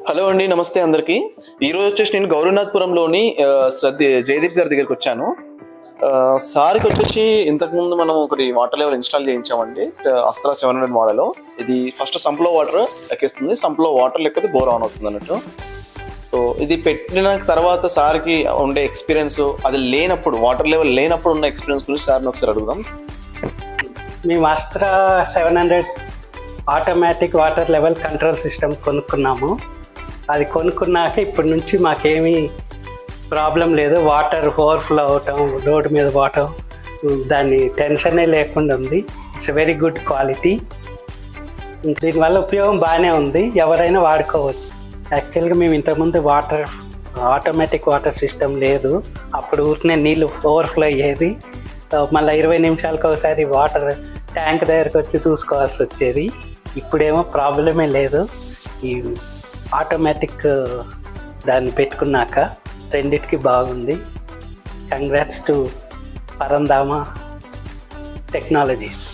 Hello అండి, నమస్తే అందరికీ. ఈరోజు వచ్చేసి నేను గౌరీనాథ్పురంలోని జయదీప్ గారి దగ్గరికి వచ్చాను. సార్కి వచ్చేసి ఇంతకుముందు మనం ఒకటి వాటర్ లెవెల్ ఇన్స్టాల్ చేయించామండి. Astra 700 model. ఇది ఫస్ట్ సంప్లో వాటర్ ఎక్కిస్తుంది, సంప్లో వాటర్ లేకపోతే బోర్ ఆన్ అవుతుంది అన్నట్టు. సో ఇది పెట్టిన తర్వాత సార్కి ఉండే ఎక్స్పీరియన్స్, అది లేనప్పుడు వాటర్ లెవెల్ లేనప్పుడు ఉన్న ఎక్స్పీరియన్స్ గురించి సార్ని ఒకసారి అడుగుదాం. మేము Astra 700 automatic water level control system కొనుక్కున్నాము. అది కొనుక్కున్నాక ఇప్పటి నుంచి మాకేమీ ప్రాబ్లం లేదు. వాటర్ ఓవర్ఫ్లో అవటం, రోడ్డు మీద పోవటం, దాని టెన్షనే లేకుండా ఉంది. It's very good quality. దీనివల్ల ఉపయోగం బాగానే ఉంది, ఎవరైనా వాడుకోవచ్చు. యాక్చువల్గా మేము ఇంతకుముందు ఆటోమేటిక్ వాటర్ సిస్టమ్ లేదు. అప్పుడు ఊరికనే నీళ్ళు ఓవర్ఫ్లో అయ్యేది. మళ్ళీ 20 నిమిషాలకు ఒకసారి వాటర్ ట్యాంక్ దగ్గరకు వచ్చి చూసుకోవాల్సి వచ్చేది. ఇప్పుడేమో ప్రాబ్లమే లేదు. ఈ ఆటోమేటిక్ దాన్ని పెట్టుకున్నాక రెండిటికి బాగుంది. Congrats to Parandhama technologies.